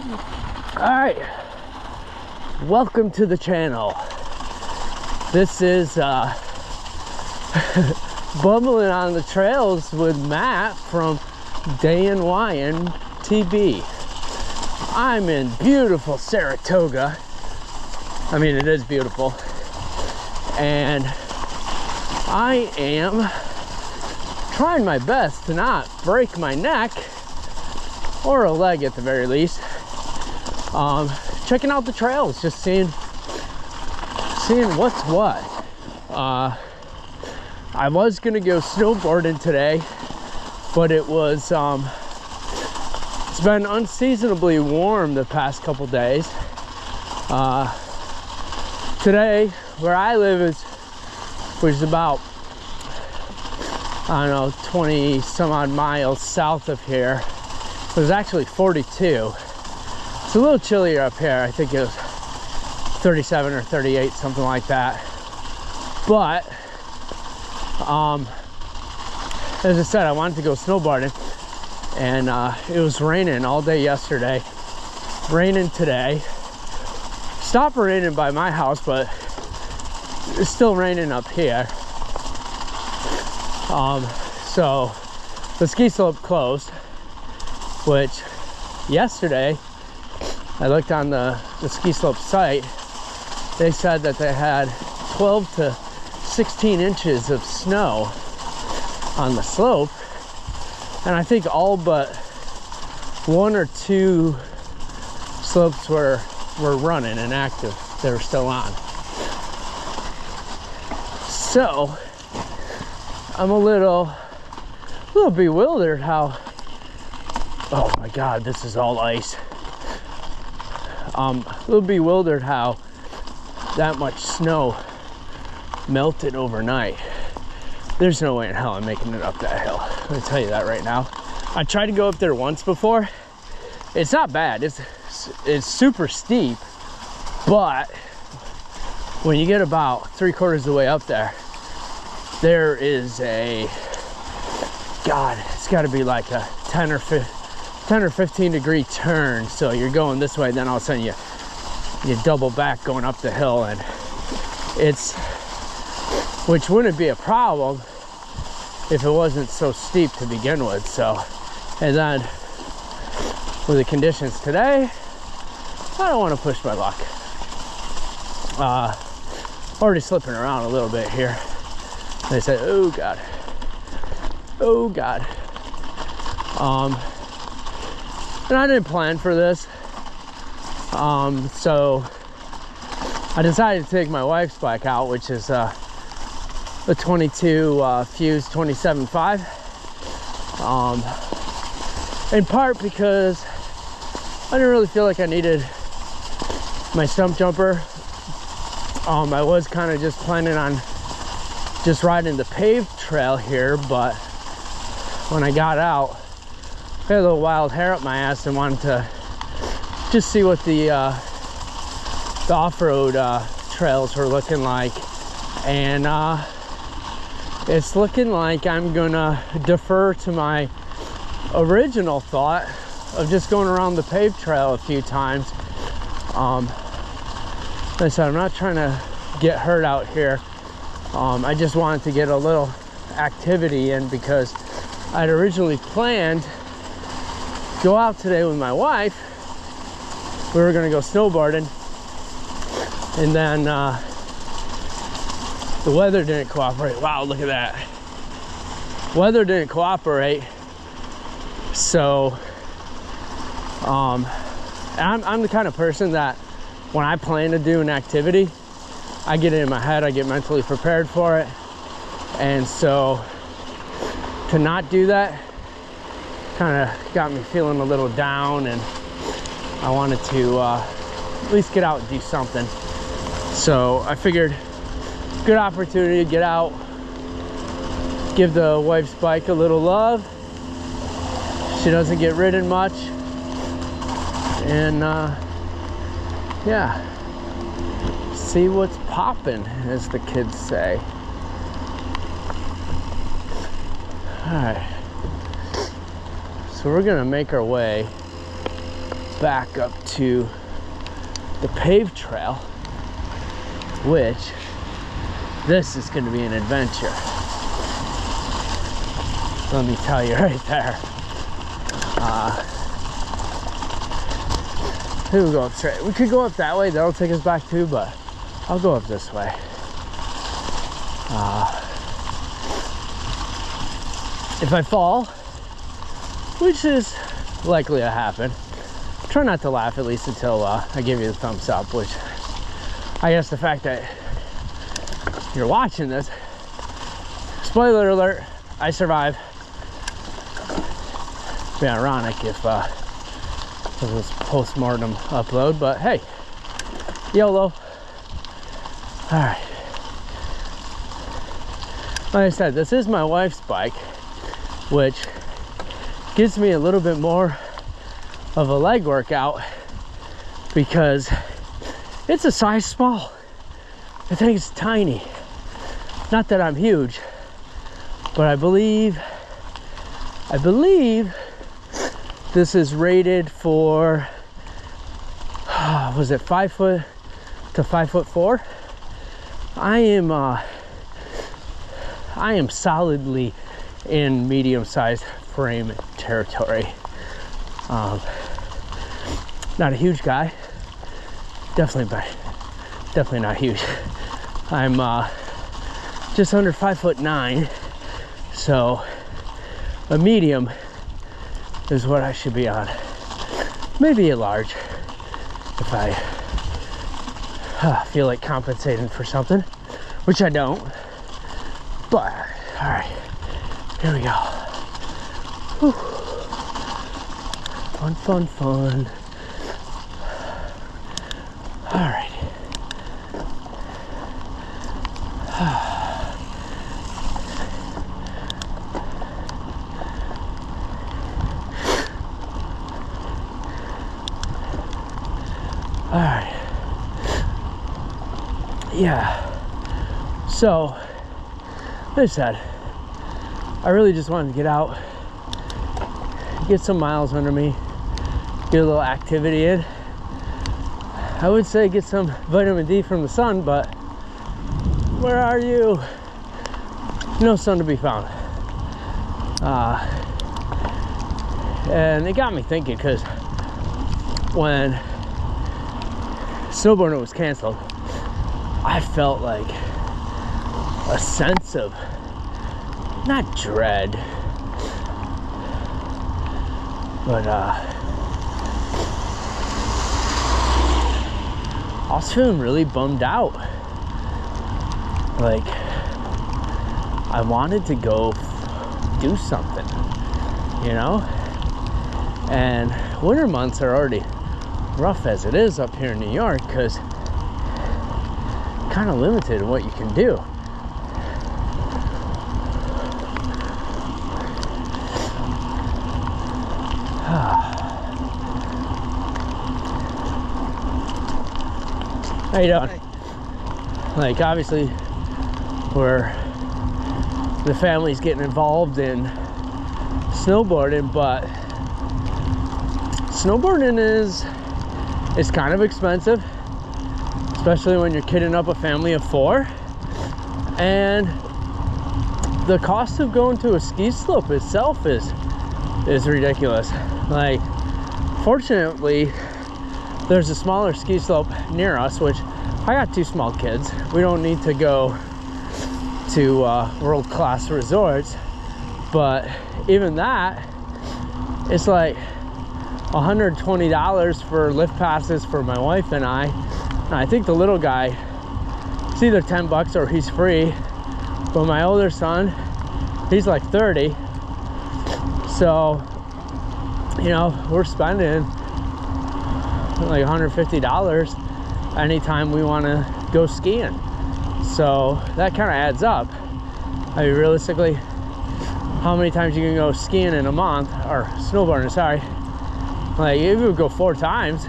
Alright, welcome to the channel. This is Bumbling on the Trails with Matt from Day and YN TV. I'm in beautiful Saratoga. I mean, it is beautiful. And I am trying my best to not break my neck, or a leg at the very least. Checking out the trails, just seeing what's what. I was gonna go snowboarding today, but it was it's been unseasonably warm the past couple days. Today, where I live which is about, I don't know, 20 some odd miles south of here. It was actually 42. It's a little chillier up here. I think it was 37 or 38, something like that. But as I said, I wanted to go snowboarding, and it was raining all day yesterday, raining today. Stopped raining by my house, but it's still raining up here. So the ski slope closed, which yesterday I looked on the ski slope site. They said that they had 12 to 16 inches of snow on the slope, and I think all but one or two slopes were running and active. They were still on. So I'm a little bewildered how, oh my god, this is all ice. A little bewildered how that much snow melted overnight. There's no way in hell I'm making it up that hill. Let me tell you that right now. I tried to go up there once before. It's not bad. It's super steep, but when you get about 3/4 of the way up there, there is a, God, it's got to be like a 10 or 15 degree turn. So you're going this way, then all of a sudden you double back going up the hill, and which wouldn't be a problem if it wasn't so steep to begin with. So, and then with the conditions today, I don't want to push my luck. Already slipping around a little bit here. They said, oh god, oh god. And I didn't plan for this, so I decided to take my wife's bike out, which is a 22 Fuse 27.5. In part because I didn't really feel like I needed my stump jumper. I was kind of just planning on just riding the paved trail here, but when I got out, I had a little wild hair up my ass and wanted to just see what the off-road trails were looking like. And it's looking like I'm gonna defer to my original thought of just going around the paved trail a few times. Like I said, I'm not trying to get hurt out here. I just wanted to get a little activity in, because I'd originally planned to go out today with my wife. We were gonna go snowboarding, and then the weather didn't cooperate. Wow, look at that. Weather didn't cooperate. So I'm the kind of person that when I plan to do an activity, I get it in my head, I get mentally prepared for it. And so to not do that kind of got me feeling a little down, and I wanted to at least get out and do something. So I figured, good opportunity to get out, give the wife's bike a little love. She doesn't get ridden much, and yeah, see what's poppin', as the kids say. All right, so we're gonna make our way back up to the paved trail, which this is going to be an adventure. Let me tell you right there. We'll go up straight. We could go up that way. That'll take us back too, but I'll go up this way. If I fall, which is likely to happen, try not to laugh at least until I give you the thumbs up, which I guess the fact that you're watching this, spoiler alert, I survive. It'd be ironic if it was post-mortem upload, but hey, YOLO. All right. Like I said, this is my wife's bike, which gives me a little bit more of a leg workout because it's a size small. I think it's tiny. Not that I'm huge, but I believe this is rated for, was it 5 foot to 5'4"? I am solidly in medium-sized frame territory. Not a huge guy, definitely not huge. I'm just under 5'9", so a medium is what I should be on. Maybe a large if I feel like compensating for something, which I don't. But all right, here we go. Whew. Fun. All right. All right. Yeah. So, like I said, I really just wanted to get out, get some miles under me, get a little activity in. I would say get some vitamin D from the sun, but where are you? No sun to be found. And it got me thinking, because when snowboarding was canceled, I felt like a sense of, not dread, but I was feeling really bummed out. Like, I wanted to go do something, you know? And winter months are already rough as it is up here in New York, because kind of limited in what you can do. How you doing? Like, obviously, the family's getting involved in snowboarding, but snowboarding is kind of expensive, especially when you're kidding up a family of 4. And the cost of going to a ski slope itself is ridiculous. Like, fortunately, there's a smaller ski slope near us, which I got 2 small kids. We don't need to go to world-class resorts, but even that, it's like $120 for lift passes for my wife and I. And I think the little guy, it's either $10 or he's free, but my older son, he's like 30. So, you know, we're spending like $150 anytime we want to go skiing. So that kind of adds up. I mean, realistically, how many times you can go skiing in a month, or snowboarding, sorry. Like, if you would go 4 times,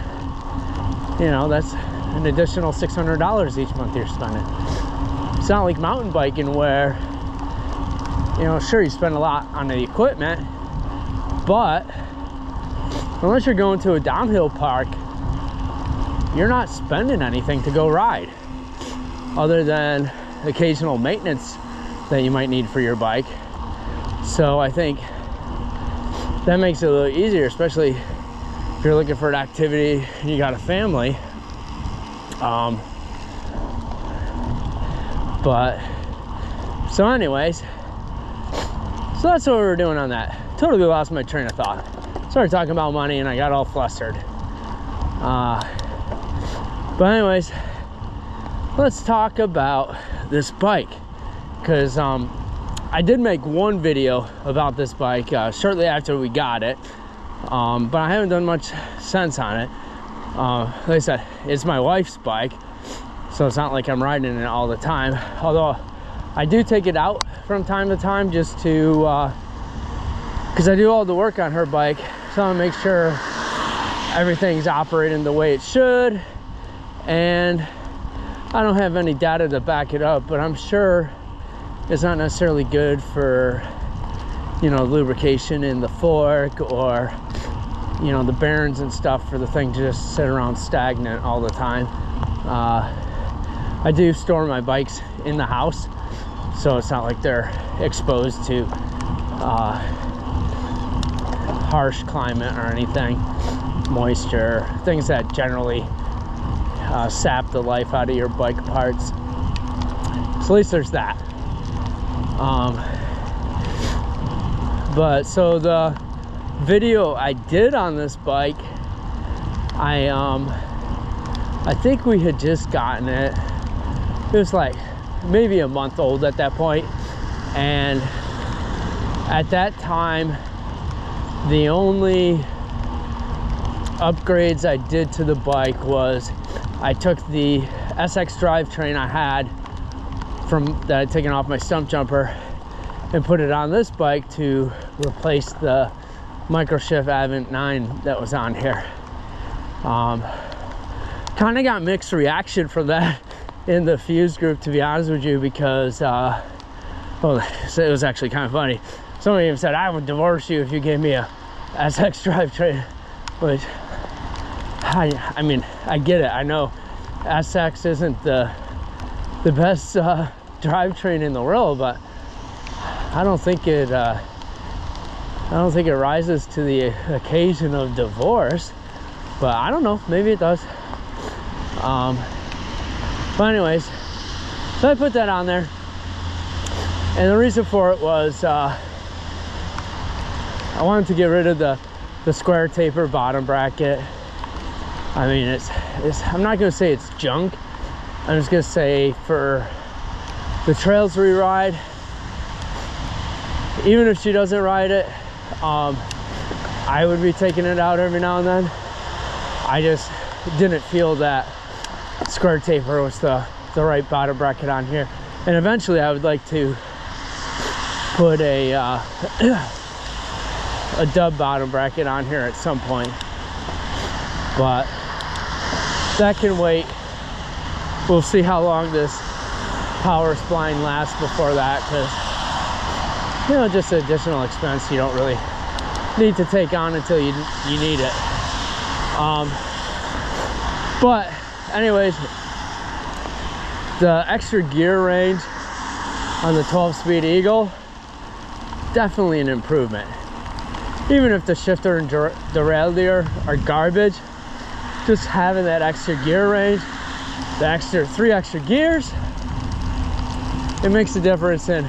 you know, that's an additional $600 each month you're spending. It's not like mountain biking where, you know, sure, you spend a lot on the equipment, but unless you're going to a downhill park, you're not spending anything to go ride other than occasional maintenance that you might need for your bike. So I think that makes it a little easier, especially if you're looking for an activity and you got a family. But so anyways, so that's what we were doing on that. Totally lost my train of thought. Started talking about money and I got all flustered. But anyways, let's talk about this bike, because I did make one video about this bike shortly after we got it, but I haven't done much since on it. Like I said, it's my wife's bike, so it's not like I'm riding it all the time, although I do take it out from time to time just to because I do all the work on her bike, so I want to make sure everything's operating the way it should. And I don't have any data to back it up, but I'm sure it's not necessarily good for, you know, lubrication in the fork, or, you know, the bearings and stuff for the thing to just sit around stagnant all the time. I do store my bikes in the house, so it's not like they're exposed to harsh climate or anything, moisture, things that generally sap the life out of your bike parts. So at least there's that. But so the video I did on this bike, I think we had just gotten it. It was like maybe a month old at that point, and at that time the only upgrades I did to the bike was I took the SX drivetrain I had that I'd taken off my stump jumper and put it on this bike to replace the Microshift Advent 9 that was on here. Kind of got mixed reaction from that in the Fuse group, to be honest with you, because well, it was actually kind of funny. Somebody even said, I would divorce you if you gave me a SX drivetrain, which I mean, I get it. I know SX isn't the best drivetrain in the world, but I don't think it rises to the occasion of divorce. But I don't know, maybe it does. But anyways, so I put that on there, and the reason for it was I wanted to get rid of the square taper bottom bracket. I mean, it's I'm not gonna say it's junk. I'm just gonna say for the trails we ride, even if she doesn't ride it, I would be taking it out every now and then. I just didn't feel that square taper was the right bottom bracket on here. And eventually I would like to put a dub bottom bracket on here at some point, but that can wait. We'll see how long this power spline lasts before that, because, you know, just additional expense you don't really need to take on until you need it. But anyways, the extra gear range on the 12-speed Eagle, definitely an improvement. Even if the shifter and derailleur are garbage, just having that extra gear range, the 3 extra gears, it makes a difference and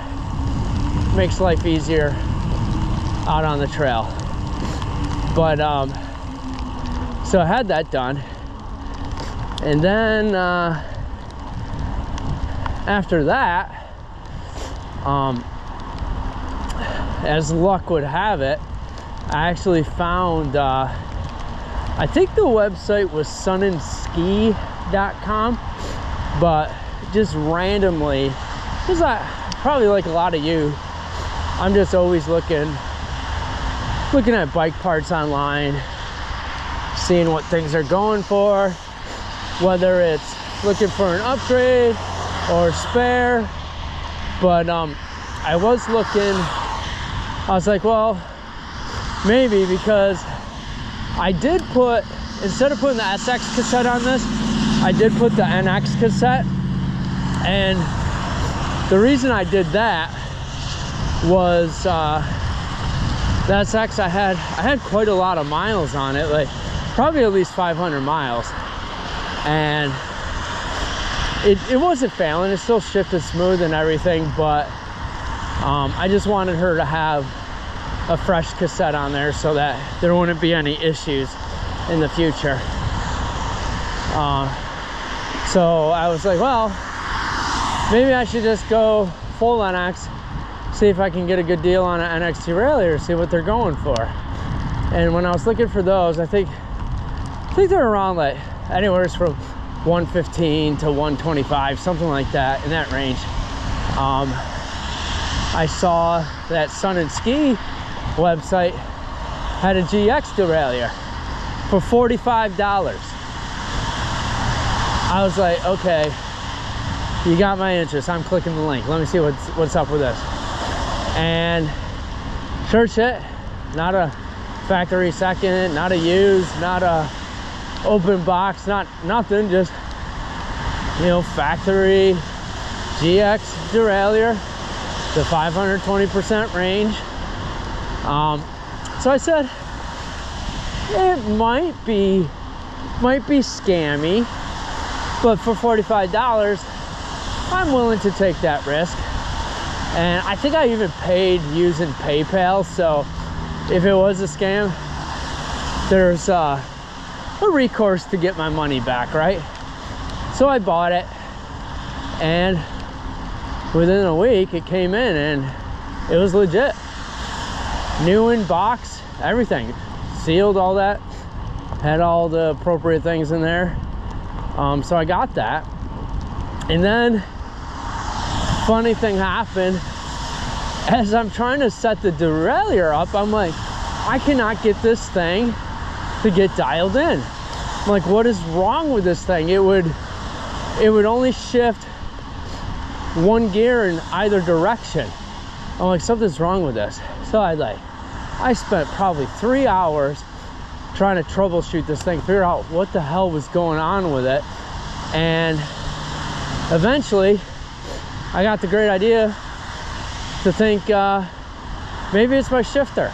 makes life easier out on the trail. But so I had that done, and then after that, as luck would have it, I actually found I think the website was sunandski.com, but just randomly, because probably like a lot of you, I'm just always looking at bike parts online, seeing what things are going for, whether it's looking for an upgrade or spare. But I was like, well, maybe, because I did put, instead of putting the SX cassette on this, I did put the NX cassette. And the reason I did that was the SX, I had quite a lot of miles on it, like probably at least 500 miles. And it wasn't failing, it still shifted smooth and everything, but I just wanted her to have a fresh cassette on there so that there wouldn't be any issues in the future. So I was like, well, maybe I should just go full NX, see if I can get a good deal on an NX derailleur, see what they're going for. And when I was looking for those, I think they're around like anywhere from 115 to 125, something like that, in that range. I saw that Sun and Ski website had a GX derailleur for $45. I was like, okay, you got my interest. I'm clicking the link. Let me see what's up with this. And sure shit, not a factory second, not a used, not a open box, nothing, just, you know, factory GX derailleur, the 520% range. So I said, it might be scammy, but for $45, I'm willing to take that risk. And I think I even paid using PayPal, so if it was a scam, there's a recourse to get my money back, right? So I bought it, and within a week it came in and it was legit. New in box, everything, sealed, all that, had all the appropriate things in there. So I got that, and then funny thing happened. As I'm trying to set the derailleur up, I'm like, I cannot get this thing to get dialed in. I'm like, what is wrong with this thing? It would only shift one gear in either direction. I'm like, something's wrong with this. So I spent probably 3 hours trying to troubleshoot this thing, figure out what the hell was going on with it. And eventually I got the great idea to think maybe it's my shifter.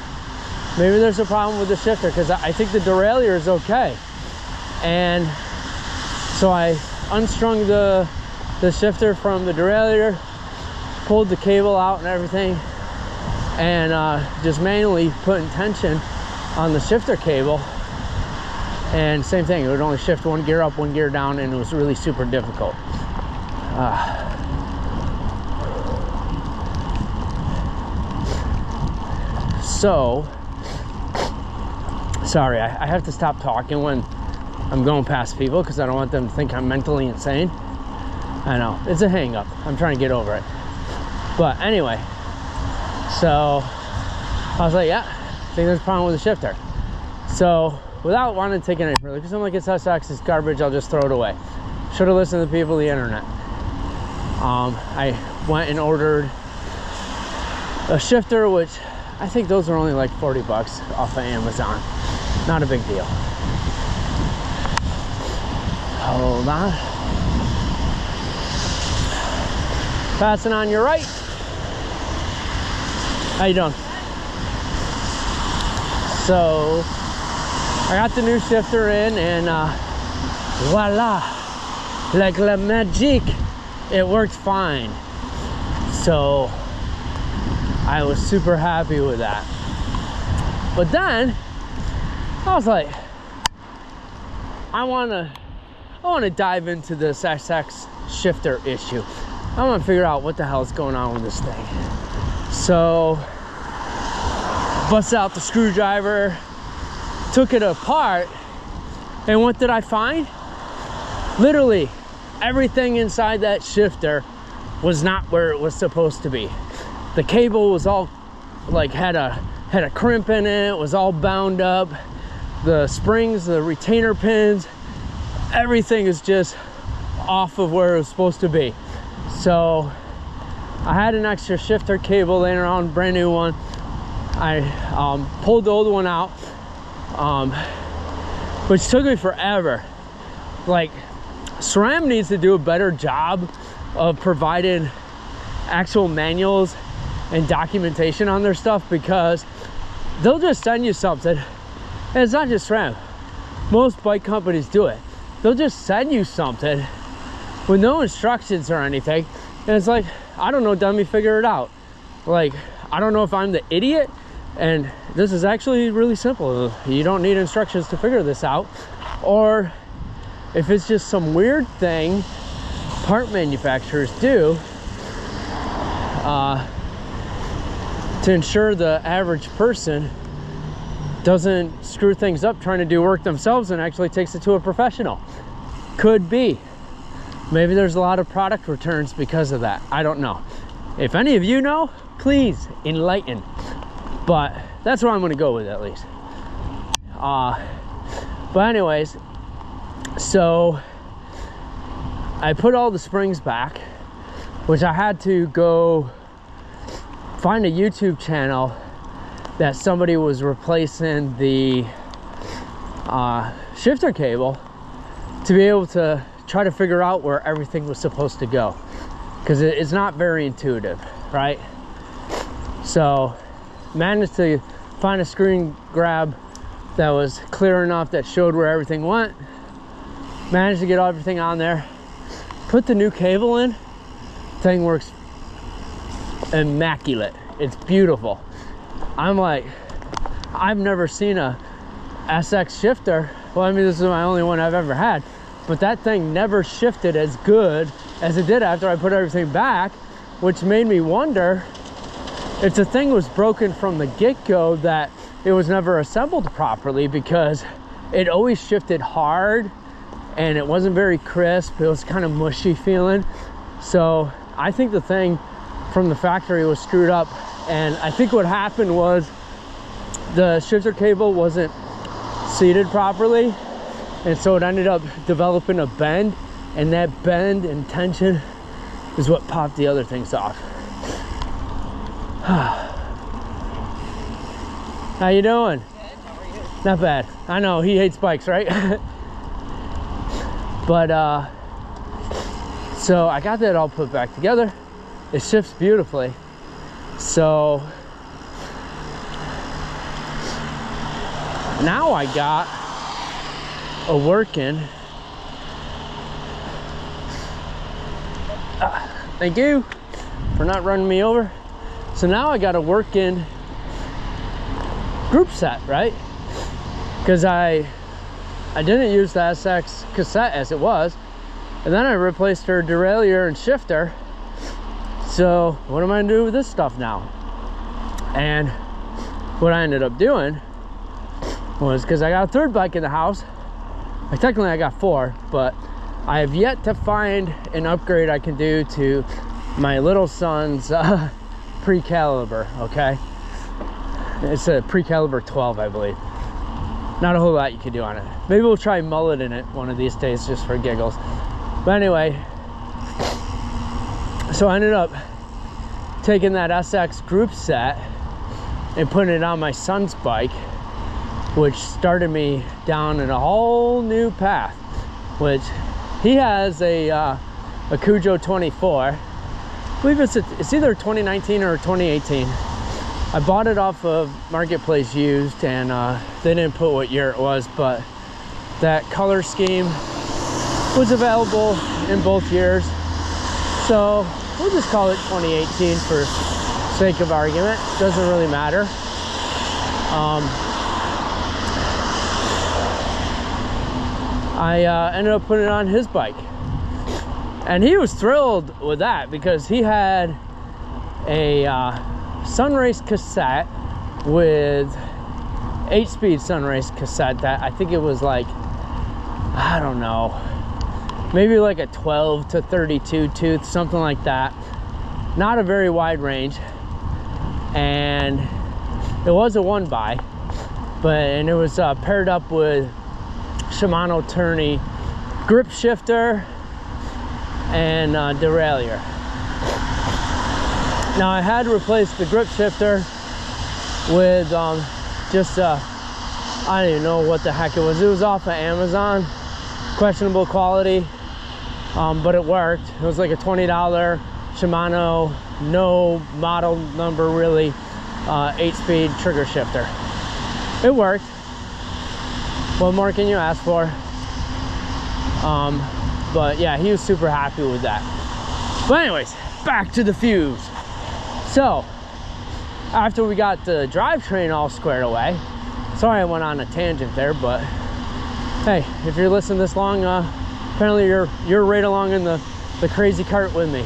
Maybe there's a problem with the shifter, because I think the derailleur is okay. And so I unstrung the shifter from the derailleur, pulled the cable out and everything, and just manually putting tension on the shifter cable. And same thing, it would only shift one gear up, one gear down, and it was really super difficult. So, sorry, I have to stop talking when I'm going past people because I don't want them to think I'm mentally insane. I know, it's a hang up. I'm trying to get over it. But anyway, so I was like, yeah, I think there's a problem with the shifter. So without wanting to take it any further, because I'm like, it's SX, it's garbage, I'll just throw it away. Should have listened to the people on the internet. I went and ordered a shifter, which I think those are only like 40 bucks off of Amazon. Not a big deal. Hold on. Passing on your right. How you doing? So I got the new shifter in, and voila, like la magique, it worked fine. So I was super happy with that. But then I was like, I want to dive into this SX shifter issue. I want to figure out what the hell is going on with this thing. So bust out the screwdriver, took it apart, and what did I find? Literally everything inside that shifter was not where it was supposed to be. The cable was all like had a crimp in it, was all bound up. The springs, the retainer pins, everything is just off of where it was supposed to be. So I had an extra shifter cable laying around, brand new one. I pulled the old one out, which took me forever. Like, SRAM needs to do a better job of providing actual manuals and documentation on their stuff, because they'll just send you something, and it's not just SRAM. Most bike companies do it. They'll just send you something with no instructions or anything, and it's like, I don't know, dummy, figure it out. Like, I don't know if I'm the idiot, and this is actually really simple. You don't need instructions to figure this out, or if it's just some weird thing part manufacturers do to ensure the average person doesn't screw things up trying to do work themselves and actually takes it to a professional. Could be. Maybe there's a lot of product returns because of that. I don't know. If any of you know, please enlighten. But that's what I'm gonna go with, at least. But anyways, so I put all the springs back, which I had to go find a YouTube channel that somebody was replacing the shifter cable to be able to try to figure out where everything was supposed to go, because it's not very intuitive, right? So managed to find a screen grab that was clear enough that showed where everything went. Managed to get everything on there, put the new cable in. Thing works immaculate. It's beautiful. I'm like, I've never seen a SX shifter. Well, I mean, this is my only one I've ever had, but that thing never shifted as good as it did after I put everything back, which made me wonder if the thing was broken from the get-go, that it was never assembled properly, because it always shifted hard and it wasn't very crisp. It was kind of mushy feeling. So I think the thing from the factory was screwed up, and I think what happened was the shifter cable wasn't seated properly, and so it ended up developing a bend, and that bend and tension is what popped the other things off. How you doing? Good. How are you? Not bad. I know he hates bikes, right? But so I got that all put back together. It shifts beautifully. So now I got a working. Thank you for not running me over. So now I got a working group set, right? Because I didn't use the SX cassette as it was, and then I replaced her derailleur and shifter. So what am I gonna do with this stuff now? And what I ended up doing was, because I got a third bike in the house, technically I got four, but I have yet to find an upgrade I can do to my little son's pre-caliber. Okay, it's a pre-caliber 12, I believe. Not a whole lot you can do on it. Maybe we'll try mullet in it one of these days just for giggles. But anyway, so I ended up taking that SX group set and putting it on my son's bike, which started me down in a whole new path. Which he has a Cujo 24. I believe it's either 2019 or 2018. I bought it off of Marketplace used, and they didn't put what year it was, but that color scheme was available in both years. So we'll just call it 2018 for sake of argument. Doesn't really matter. I ended up putting it on his bike, and he was thrilled with that, because he had a Sunrace cassette with 8-speed Sunrace cassette that I think it was like, I don't know, maybe like a 12 to 32 tooth, something like that. Not a very wide range, and it was a 1x, and it was paired up with Shimano Tourney grip shifter and derailleur. Now I had replaced the grip shifter with just a I don't even know what the heck it was. It was off of Amazon, questionable quality, but it worked. It was like a $20 Shimano, no model number really, 8-speed trigger shifter. It worked. What more can you ask for? But yeah, he was super happy with that. But anyways, back to the fuse. So after we got the drivetrain all squared away, sorry I went on a tangent there, but hey, if you're listening this long, apparently you're right along in the crazy cart with me.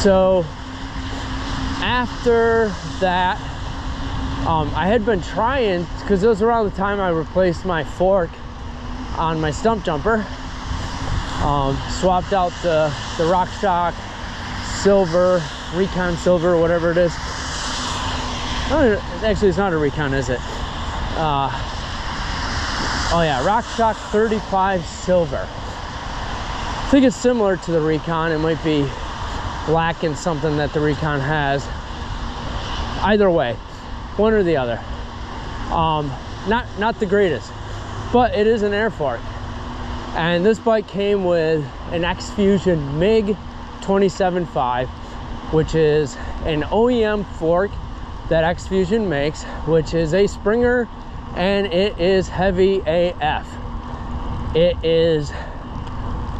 So after that, I had been trying, because it was around the time I replaced my fork on my stump jumper, swapped out the RockShox Silver, Recon Silver, whatever it is. Actually, it's not a Recon, is it? Oh yeah, RockShox 35 Silver. I think it's similar to the Recon. It might be lacking something that the Recon has. Either way, one or the other. Not the greatest, but it is an air fork. And this bike came with an X-Fusion MiG 27.5, which is an OEM fork that X-Fusion makes, which is a Springer, and it is heavy AF. It is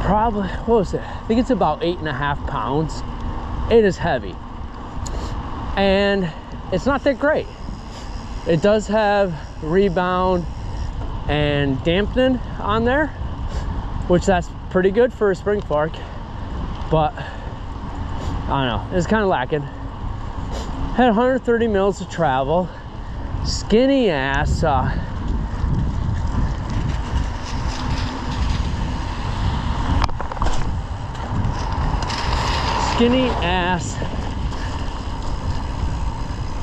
probably, what was it? I think it's about 8.5 pounds. It is heavy. And it's not that great. It does have rebound and dampening on there, which that's pretty good for a spring fork, but I don't know, it's kind of lacking. Had 130 mils of travel, skinny ass skinny ass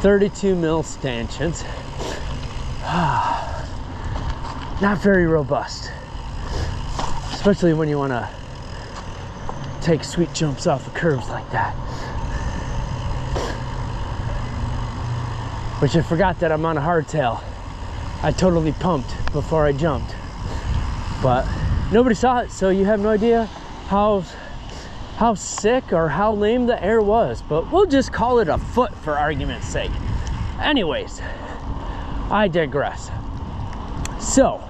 32 mil stanchions. Not very robust, especially when you want to take sweet jumps off of curves like that. Which I forgot that I'm on a hardtail. I totally pumped before I jumped, but nobody saw it, so you have no idea how sick or how lame the air was. But we'll just call it a foot for argument's sake. Anyways, I digress. So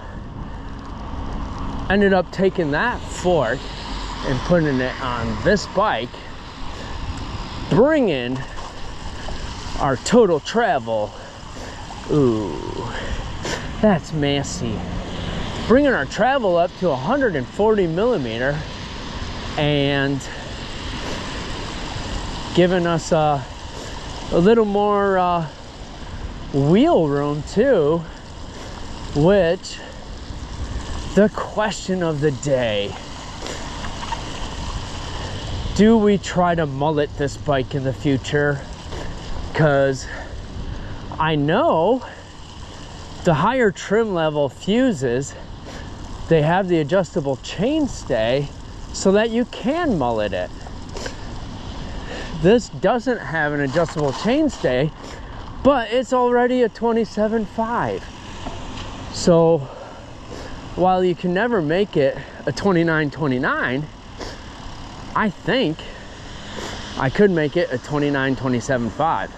ended up taking that fork and putting it on this bike, bringing our total travel, ooh, that's messy, bringing our travel up to 140 millimeter and giving us a little more wheel room too, which the question of the day: do we try to mullet this bike in the future? Because I know the higher trim level fuses, they have the adjustable chainstay so that you can mullet it. This doesn't have an adjustable chainstay, but it's already a 27.5. So while you can never make it a 29.29, I think I could make it a 29.27.5.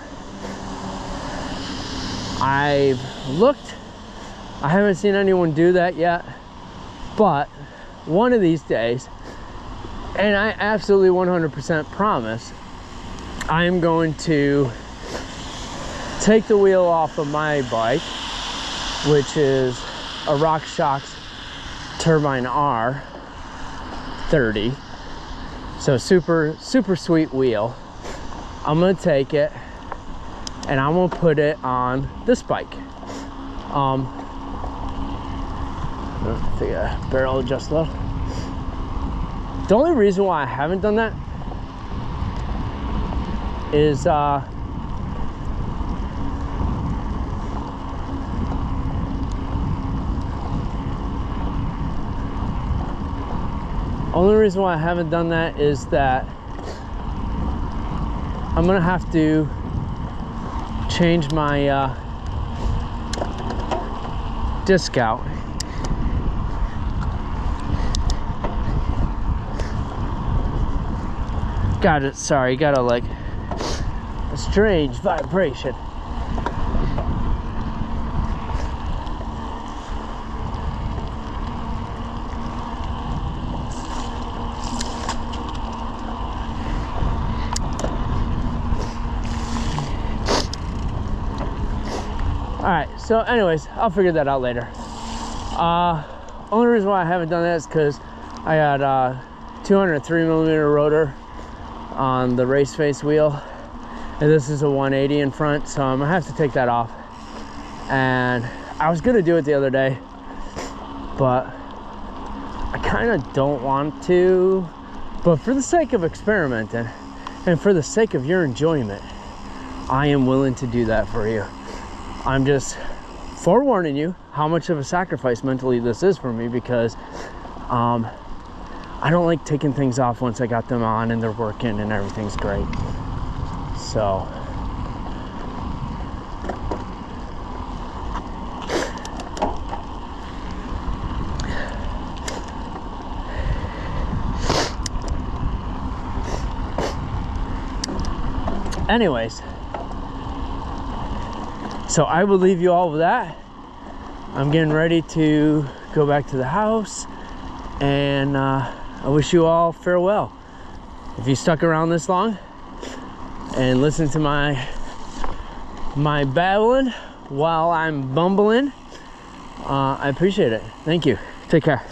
I've looked, I haven't seen anyone do that yet, but one of these days, and I absolutely 100% promise, I am going to take the wheel off of my bike, which is a RockShox Turbine R 30. So super sweet wheel. I'm gonna take it and I'm gonna put it on this bike. I think a barrel adjust low. The only reason why I haven't done that is only reason why I haven't done that is that I'm gonna have to change my disc out. Got it, sorry, got a like a strange vibration. Alright, so anyways, I'll figure that out later. Only reason why I haven't done that is because I had 203mm rotor on the race face wheel, and this is a 180 in front, so I'm gonna have to take that off. And I was gonna do it the other day, but I kind of don't want to. But for the sake of experimenting and for the sake of your enjoyment, I am willing to do that for you. I'm just forewarning you how much of a sacrifice mentally this is for me, because I don't like taking things off once I got them on and they're working and everything's great. So anyways, so I will leave you all with that. I'm getting ready to go back to the house, and I wish you all farewell. If you stuck around this long and listened to my babbling while I'm bumbling, I appreciate it. Thank you. Take care.